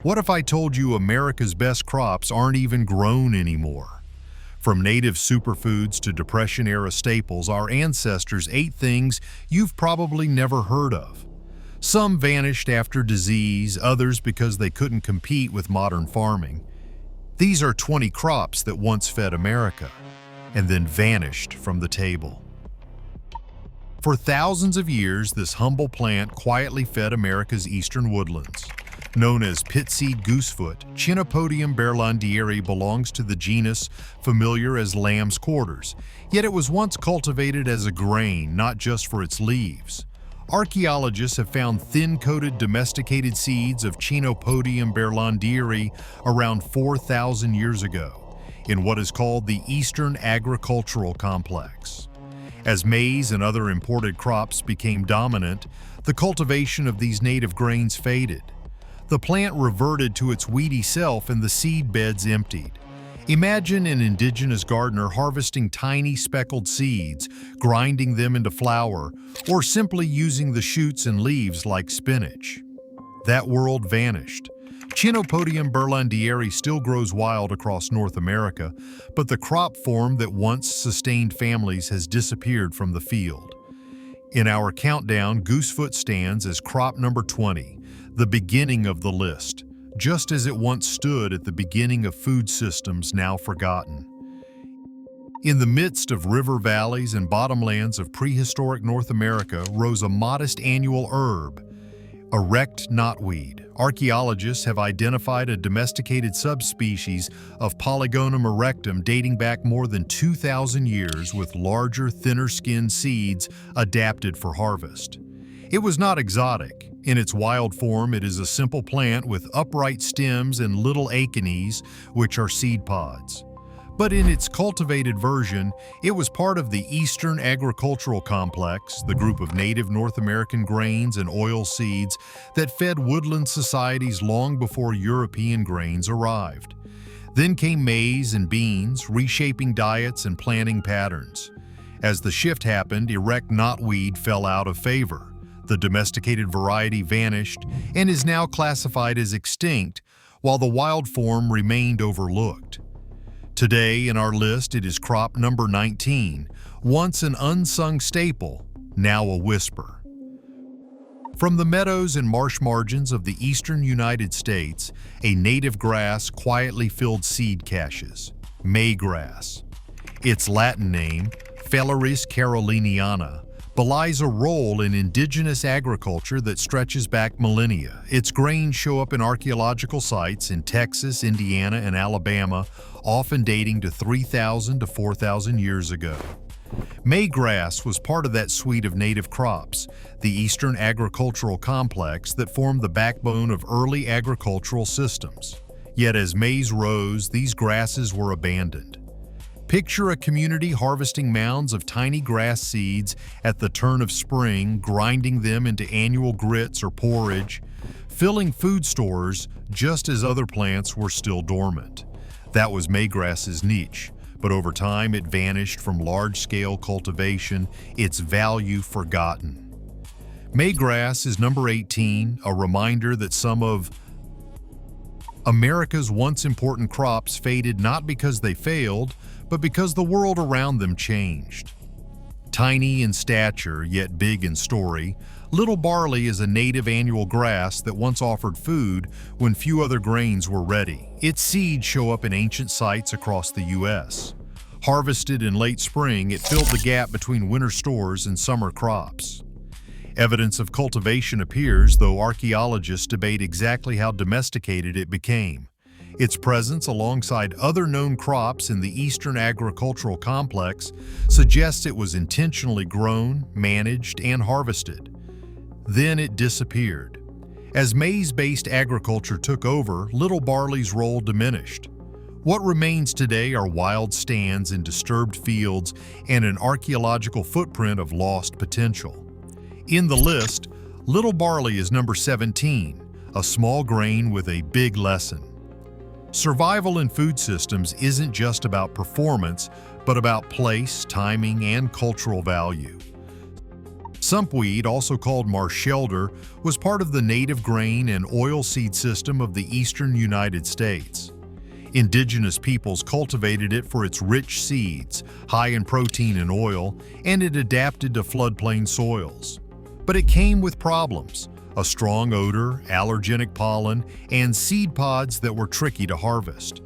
What if I told you America's best crops aren't even grown anymore? From native superfoods to Depression-era staples, our ancestors ate things you've probably never heard of. Some vanished after disease, others because they couldn't compete with modern farming. These are 20 crops that once fed America, and then vanished from the table. For thousands of years, this humble plant quietly fed America's eastern woodlands. Known as pitseed goosefoot, Chenopodium berlandieri belongs to the genus familiar as lamb's quarters, yet it was once cultivated as a grain, not just for its leaves. Archaeologists have found thin-coated domesticated seeds of Chenopodium berlandieri around 4,000 years ago, in what is called the Eastern Agricultural Complex. As maize and other imported crops became dominant, the cultivation of these native grains faded. The plant reverted to its weedy self and the seed beds emptied. Imagine an indigenous gardener harvesting tiny speckled seeds, grinding them into flour, or simply using the shoots and leaves like spinach. That world vanished. Chenopodium berlandieri still grows wild across North America, but the crop form that once sustained families has disappeared from the field. In our countdown, Goosefoot stands as crop number 20, the beginning of the list, just as it once stood at the beginning of food systems now forgotten. In the midst of river valleys and bottomlands of prehistoric North America rose a modest annual herb, Erect knotweed. Archaeologists have identified a domesticated subspecies of Polygonum erectum dating back more than 2,000 years with larger, thinner-skinned seeds adapted for harvest. It was not exotic. In its wild form, it is a simple plant with upright stems and little achenes, which are seed pods. But in its cultivated version, it was part of the Eastern Agricultural Complex, the group of native North American grains and oil seeds that fed woodland societies long before European grains arrived. Then came maize and beans, reshaping diets and planting patterns. As the shift happened, erect knotweed fell out of favor. The domesticated variety vanished and is now classified as extinct, while the wild form remained overlooked. Today in our list it is crop number 19, once an unsung staple, now a whisper. From the meadows and marsh margins of the eastern United States, a native grass quietly filled seed caches, Maygrass. Its Latin name, Phalaris caroliniana, belies a role in indigenous agriculture that stretches back millennia. Its grains show up in archaeological sites in Texas, Indiana, and Alabama, often dating to 3,000 to 4,000 years ago. Maygrass was part of that suite of native crops, the Eastern Agricultural Complex that formed the backbone of early agricultural systems. Yet as maize rose, these grasses were abandoned. Picture a community harvesting mounds of tiny grass seeds at the turn of spring, grinding them into annual grits or porridge, filling food stores just as other plants were still dormant. That was Maygrass's niche, but over time it vanished from large-scale cultivation, its value forgotten. Maygrass is number 18, a reminder that some of America's once important crops faded not because they failed, but because the world around them changed. Tiny in stature, yet big in story, little barley is a native annual grass that once offered food when few other grains were ready. Its seeds show up in ancient sites across the U.S. Harvested in late spring, it filled the gap between winter stores and summer crops. Evidence of cultivation appears, though archaeologists debate exactly how domesticated it became. Its presence alongside other known crops in the Eastern Agricultural Complex suggests it was intentionally grown, managed, and harvested. Then it disappeared. As maize-based agriculture took over, little barley's role diminished. What remains today are wild stands in disturbed fields and an archaeological footprint of lost potential. In the list, little barley is number 17, a small grain with a big lesson. Survival in food systems isn't just about performance, but about place, timing, and cultural value. Sumpweed, also called marsh-elder, was part of the native grain and oilseed system of the eastern United States. Indigenous peoples cultivated it for its rich seeds, high in protein and oil, and it adapted to floodplain soils. But it came with problems: a strong odor, allergenic pollen, and seed pods that were tricky to harvest.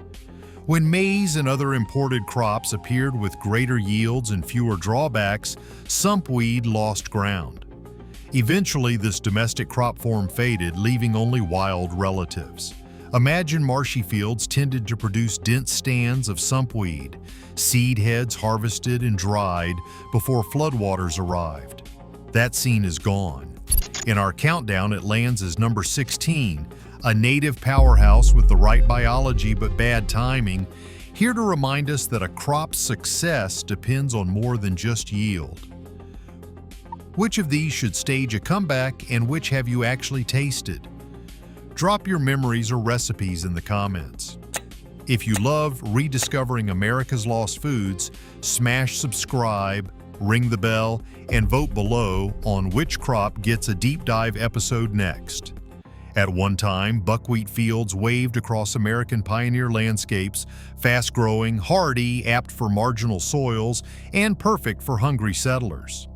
When maize and other imported crops appeared with greater yields and fewer drawbacks, sumpweed lost ground. Eventually, this domestic crop form faded, leaving only wild relatives. Imagine marshy fields tended to produce dense stands of sumpweed, seed heads harvested and dried before floodwaters arrived. That scene is gone. In our countdown, it lands as number 16, a native powerhouse with the right biology but bad timing, here to remind us that a crop's success depends on more than just yield. Which of these should stage a comeback, and which have you actually tasted? Drop your memories or recipes in the comments. If you love rediscovering America's lost foods, smash subscribe, ring the bell, and vote below on which crop gets a deep dive episode next. At one time, buckwheat fields waved across American pioneer landscapes, fast-growing, hardy, apt for marginal soils, and perfect for hungry settlers.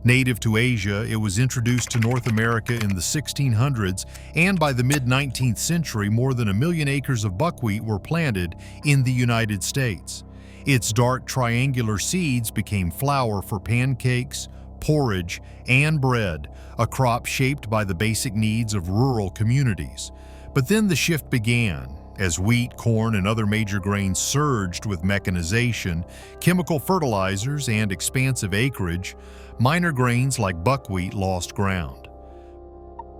Native to Asia, it was introduced to North America in the 1600s, and by the mid-19th century, more than 1 million acres of buckwheat were planted in the United States. Its dark triangular seeds became flour for pancakes, porridge, and bread, a crop shaped by the basic needs of rural communities. But then the shift began. As wheat, corn, and other major grains surged with mechanization, chemical fertilizers, and expansive acreage, minor grains like buckwheat lost ground.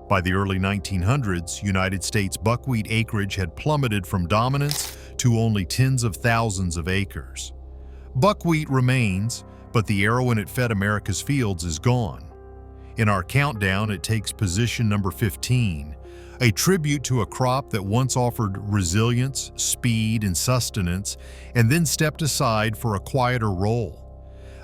By the early 1900s, United States buckwheat acreage had plummeted from dominance to only tens of thousands of acres. Buckwheat remains, but the era when it fed America's fields is gone. In our countdown, it takes position number 15, a tribute to a crop that once offered resilience, speed, and sustenance, and then stepped aside for a quieter role.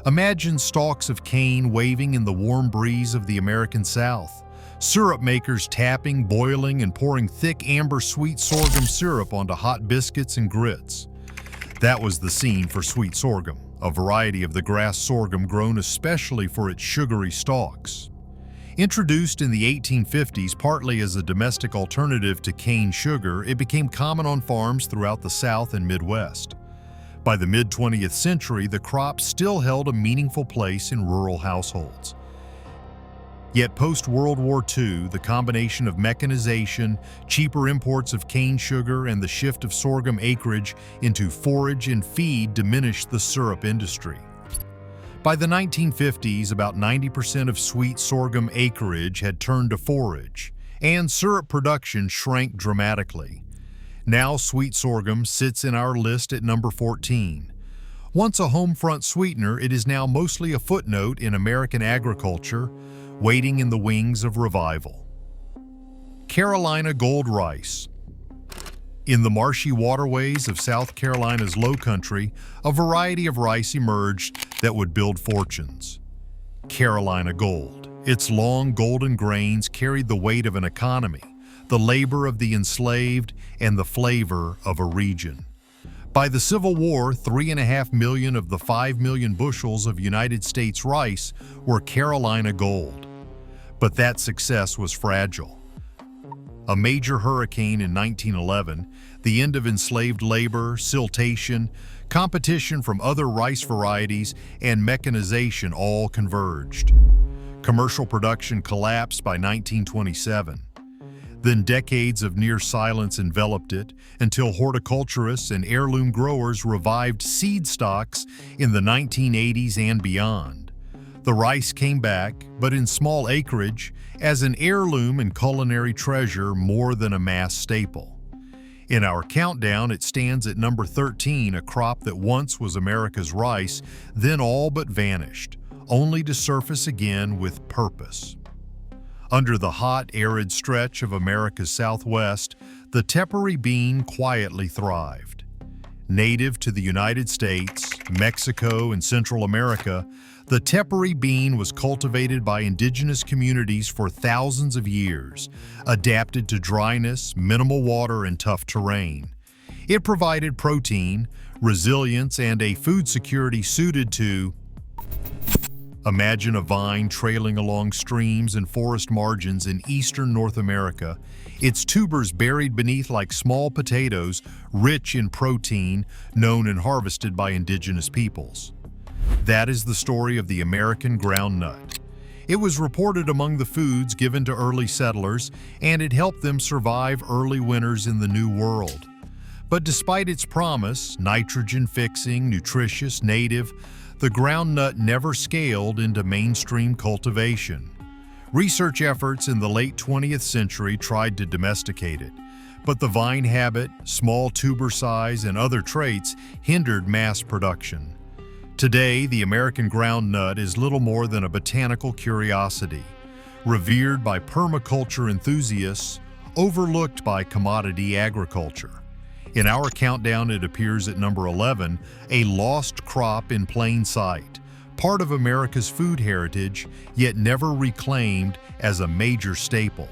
Imagine stalks of cane waving in the warm breeze of the American South, syrup makers tapping, boiling, and pouring thick amber-sweet sorghum syrup onto hot biscuits and grits. That was the scene for sweet sorghum, a variety of the grass sorghum grown especially for its sugary stalks. Introduced in the 1850s partly as a domestic alternative to cane sugar, it became common on farms throughout the South and Midwest. By the mid-20th century, the crop still held a meaningful place in rural households. Yet post-World War II, the combination of mechanization, cheaper imports of cane sugar, and the shift of sorghum acreage into forage and feed diminished the syrup industry. By the 1950s, about 90% of sweet sorghum acreage had turned to forage, and syrup production shrank dramatically. Now sweet sorghum sits in our list at number 14. Once a home front sweetener, it is now mostly a footnote in American agriculture, waiting in the wings of revival. Carolina gold rice. In the marshy waterways of South Carolina's low country, a variety of rice emerged that would build fortunes. Carolina gold. Its long golden grains carried the weight of an economy, the labor of the enslaved, and the flavor of a region. By the Civil War, 3.5 million of the 5 million bushels of United States rice were Carolina gold. But that success was fragile. A major hurricane in 1911, the end of enslaved labor, siltation, competition from other rice varieties, and mechanization all converged. Commercial production collapsed by 1927. Then decades of near silence enveloped it until horticulturists and heirloom growers revived seed stocks in the 1980s and beyond. The rice came back, but in small acreage, as an heirloom and culinary treasure more than a mass staple. In our countdown, it stands at number 13, a crop that once was America's rice, then all but vanished, only to surface again with purpose. Under the hot, arid stretch of America's Southwest, the Tepary bean quietly thrived. Native to the United States, Mexico, and Central America, the Tepary bean was cultivated by indigenous communities for thousands of years, adapted to dryness, minimal water, and tough terrain. It provided protein, resilience, and a food security suited to. Imagine a vine trailing along streams and forest margins in eastern North America, its tubers buried beneath like small potatoes, rich in protein, known and harvested by indigenous peoples. That is the story of the American groundnut. It was reported among the foods given to early settlers, and it helped them survive early winters in the New World. But despite its promise, nitrogen-fixing, nutritious, native, the groundnut never scaled into mainstream cultivation. Research efforts in the late 20th century tried to domesticate it, but the vine habit, small tuber size, and other traits hindered mass production. Today, the American groundnut is little more than a botanical curiosity, revered by permaculture enthusiasts, overlooked by commodity agriculture. In our countdown, it appears at number 11, a lost crop in plain sight, part of America's food heritage, yet never reclaimed as a major staple.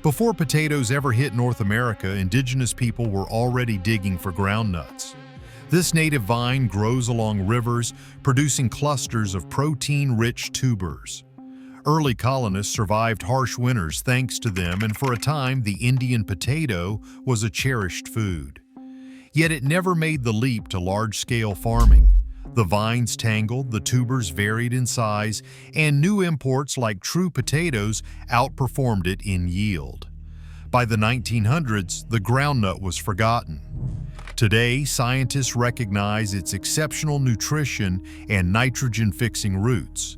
Before potatoes ever hit North America, indigenous people were already digging for groundnuts. This native vine grows along rivers, producing clusters of protein-rich tubers. Early colonists survived harsh winters thanks to them, and for a time the Indian potato was a cherished food. Yet it never made the leap to large-scale farming. The vines tangled, the tubers varied in size, and new imports like true potatoes outperformed it in yield. By the 1900s, the groundnut was forgotten. Today, scientists recognize its exceptional nutrition and nitrogen-fixing roots.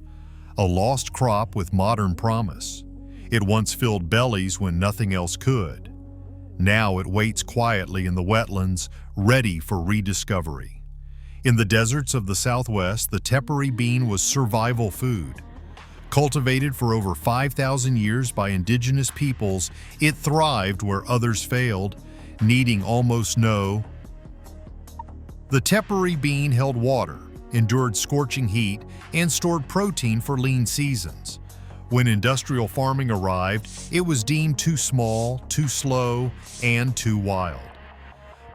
A lost crop with modern promise. It once filled bellies when nothing else could. Now it waits quietly in the wetlands, ready for rediscovery. In the deserts of the Southwest, the Tepary bean was survival food. Cultivated for over 5,000 years by indigenous peoples, it thrived where others failed, needing almost no. The Tepary bean held water, endured scorching heat, and stored protein for lean seasons. When industrial farming arrived, it was deemed too small, too slow, and too wild.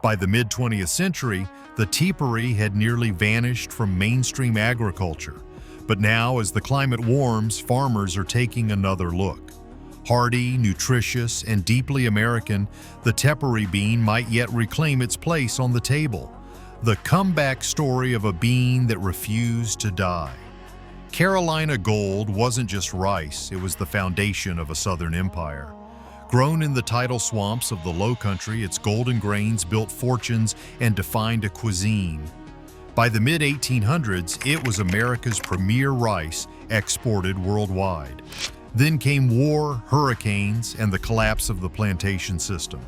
By the mid-20th century, the Tepary had nearly vanished from mainstream agriculture. But now, as the climate warms, farmers are taking another look. Hardy, nutritious, and deeply American, the Tepary bean might yet reclaim its place on the table. The comeback story of a bean that refused to die. Carolina gold wasn't just rice, it was the foundation of a southern empire. Grown in the tidal swamps of the low country, its golden grains built fortunes and defined a cuisine. By the mid-1800s, it was America's premier rice exported worldwide. Then came war, hurricanes, and the collapse of the plantation system.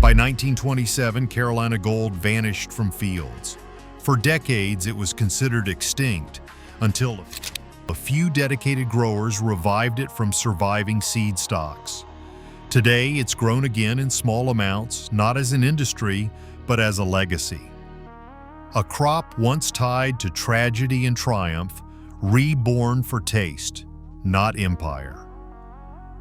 By 1927, Carolina gold vanished from fields. For decades, it was considered extinct until a few dedicated growers revived it from surviving seed stocks. Today, it's grown again in small amounts, not as an industry, but as a legacy. A crop once tied to tragedy and triumph, reborn for taste, not empire.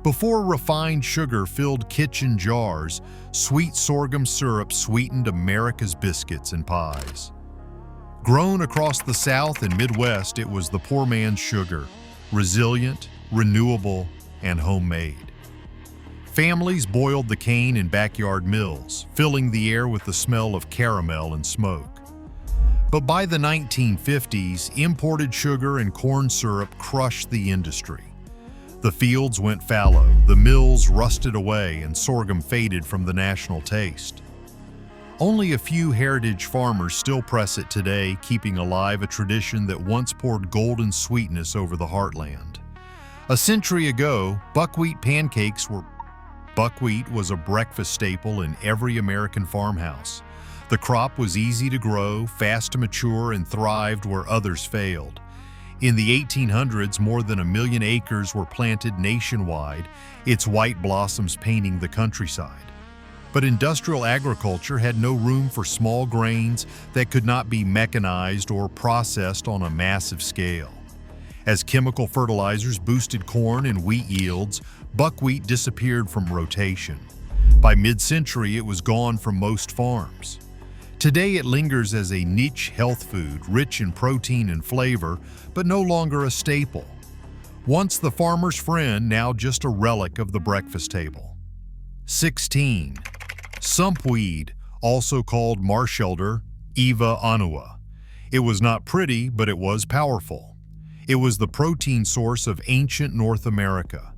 Before refined sugar filled kitchen jars, sweet sorghum syrup sweetened America's biscuits and pies. Grown across the South and Midwest, it was the poor man's sugar, resilient, renewable, and homemade. Families boiled the cane in backyard mills, filling the air with the smell of caramel and smoke. But by the 1950s, imported sugar and corn syrup crushed the industry. The fields went fallow, the mills rusted away, and sorghum faded from the national taste. Only a few heritage farmers still press it today, keeping alive a tradition that once poured golden sweetness over the heartland. A century ago, buckwheat pancakes were. Buckwheat was a breakfast staple in every American farmhouse. The crop was easy to grow, fast to mature, and thrived where others failed. In the 1800s, more than 1 million acres were planted nationwide, its white blossoms painting the countryside. But industrial agriculture had no room for small grains that could not be mechanized or processed on a massive scale. As chemical fertilizers boosted corn and wheat yields, buckwheat disappeared from rotation. By mid-century, it was gone from most farms. Today, it lingers as a niche health food, rich in protein and flavor, but no longer a staple. Once the farmer's friend, now just a relic of the breakfast table. 16. Sumpweed, also called marsh elder, Eva annua. It was not pretty, but it was powerful. It was the protein source of ancient North America.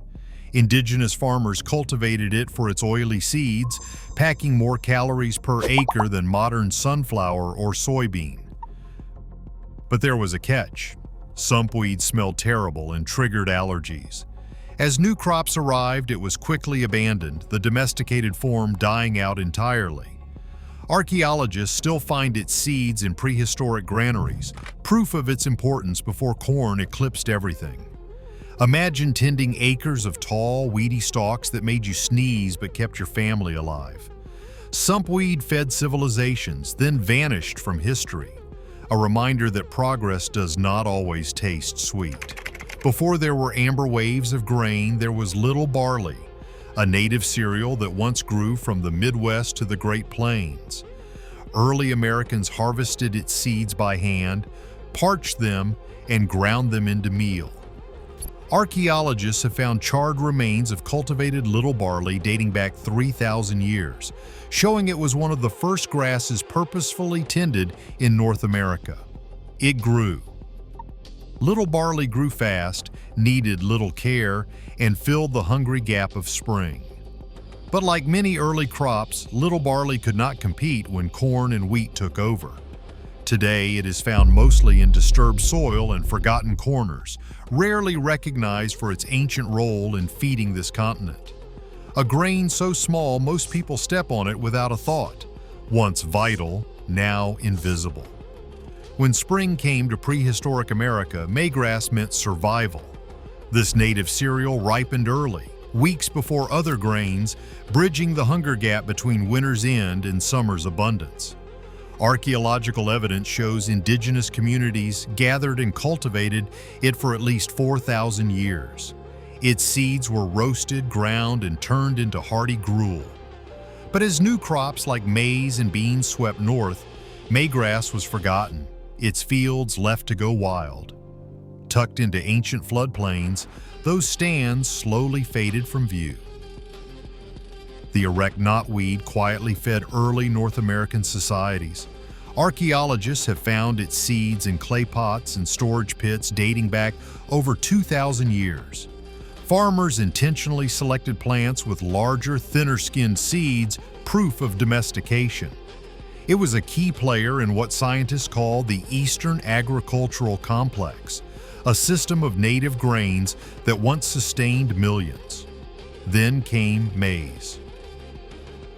Indigenous farmers cultivated it for its oily seeds, packing more calories per acre than modern sunflower or soybean. But there was a catch. Sumpweed smelled terrible and triggered allergies. As new crops arrived, it was quickly abandoned, the domesticated form dying out entirely. Archaeologists still find its seeds in prehistoric granaries, proof of its importance before corn eclipsed everything. Imagine tending acres of tall, weedy stalks that made you sneeze but kept your family alive. Sumpweed fed civilizations, then vanished from history, a reminder that progress does not always taste sweet. Before there were amber waves of grain, there was little barley, a native cereal that once grew from the Midwest to the Great Plains. Early Americans harvested its seeds by hand, parched them, and ground them into meal. Archaeologists have found charred remains of cultivated little barley dating back 3,000 years, showing it was one of the first grasses purposefully tended in North America. It grew. Little barley grew fast, needed little care, and filled the hungry gap of spring. But like many early crops, little barley could not compete when corn and wheat took over. Today, it is found mostly in disturbed soil and forgotten corners, rarely recognized for its ancient role in feeding this continent. A grain so small most people step on it without a thought, once vital, now invisible. When spring came to prehistoric America, Maygrass meant survival. This native cereal ripened early, weeks before other grains, bridging the hunger gap between winter's end and summer's abundance. Archaeological evidence shows indigenous communities gathered and cultivated it for at least 4,000 years. Its seeds were roasted, ground, and turned into hearty gruel. But as new crops like maize and beans swept north, Maygrass was forgotten, its fields left to go wild. Tucked into ancient floodplains, those stands slowly faded from view. The Erect knotweed quietly fed early North American societies. Archaeologists have found its seeds in clay pots and storage pits dating back over 2,000 years. Farmers intentionally selected plants with larger, thinner-skinned seeds, proof of domestication. It was a key player in what scientists call the Eastern Agricultural Complex, a system of native grains that once sustained millions. Then came maize.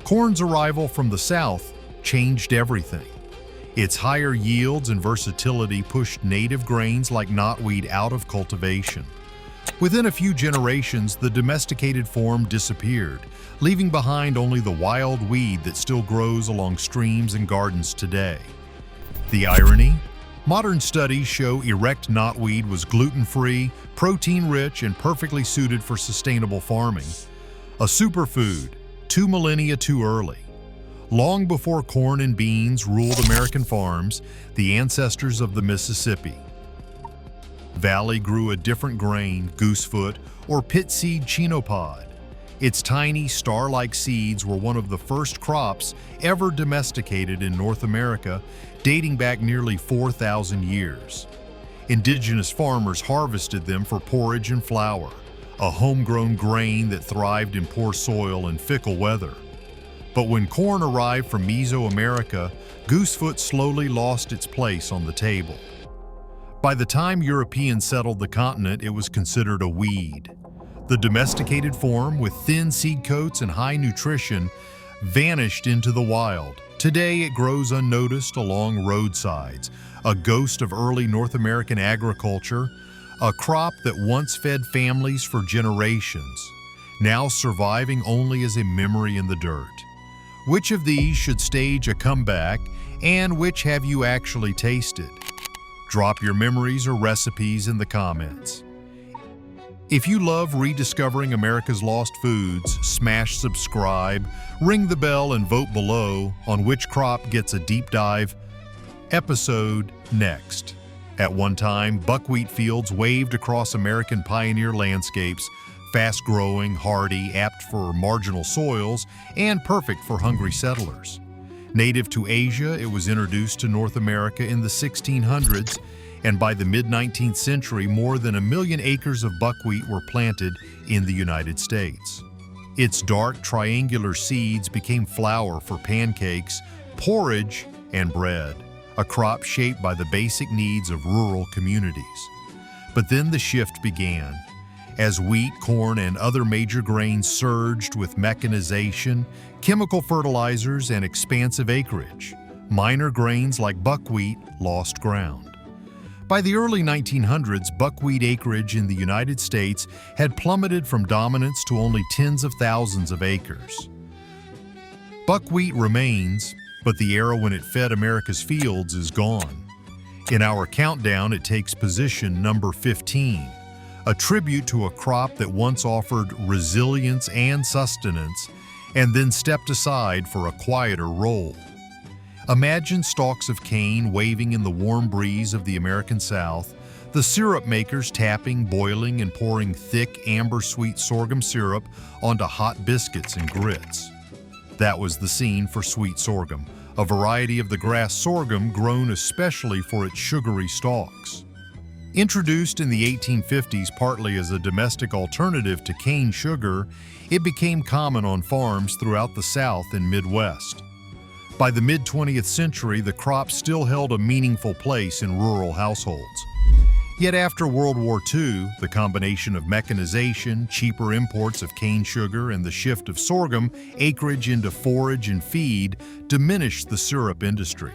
Corn's arrival from the south changed everything. Its higher yields and versatility pushed native grains like knotweed out of cultivation. Within a few generations, the domesticated form disappeared, leaving behind only the wild weed that still grows along streams and gardens today. The irony? Modern studies show Erect knotweed was gluten-free, protein-rich, and perfectly suited for sustainable farming. A superfood, 2 millennia too early. Long before corn and beans ruled American farms, the ancestors of the Mississippi Valley grew a different grain, goosefoot, or pit seed chenopod. Its tiny, star-like seeds were one of the first crops ever domesticated in North America, dating back nearly 4,000 years. Indigenous farmers harvested them for porridge and flour, a homegrown grain that thrived in poor soil and fickle weather. But when corn arrived from Mesoamerica, goosefoot slowly lost its place on the table. By the time Europeans settled the continent, it was considered a weed. The domesticated form, with thin seed coats and high nutrition, vanished into the wild. Today, it grows unnoticed along roadsides, a ghost of early North American agriculture, a crop that once fed families for generations, now surviving only as a memory in the dirt. Which of these should stage a comeback, and which have you actually tasted? Drop your memories or recipes in the comments. If you love rediscovering America's lost foods, smash subscribe, ring the bell, and vote below on which crop gets a deep dive episode next. At one time, buckwheat fields waved across American pioneer landscapes, fast-growing, hardy, apt for marginal soils, and perfect for hungry settlers. Native to Asia, it was introduced to North America in the 1600s, and by the mid-19th century, more than 1 million acres of buckwheat were planted in the United States. Its dark, triangular seeds became flour for pancakes, porridge, and bread, a crop shaped by the basic needs of rural communities. But then the shift began. As wheat, corn, and other major grains surged with mechanization, chemical fertilizers, and expansive acreage, minor grains like buckwheat lost ground. By the early 1900s, buckwheat acreage in the United States had plummeted from dominance to only tens of thousands of acres. Buckwheat remains, but the era when it fed America's fields is gone. In our countdown, it takes position number 15, a tribute to a crop that once offered resilience and sustenance, and then stepped aside for a quieter role. Imagine stalks of cane waving in the warm breeze of the American South, the syrup makers tapping, boiling, and pouring thick, amber-sweet sorghum syrup onto hot biscuits and grits. That was the scene for sweet sorghum, a variety of the grass sorghum grown especially for its sugary stalks. Introduced in the 1850s partly as a domestic alternative to cane sugar, it became common on farms throughout the South and Midwest. By the mid-20th century, the crop still held a meaningful place in rural households. Yet after World War II, the combination of mechanization, cheaper imports of cane sugar, and the shift of sorghum acreage into forage and feed diminished the syrup industry.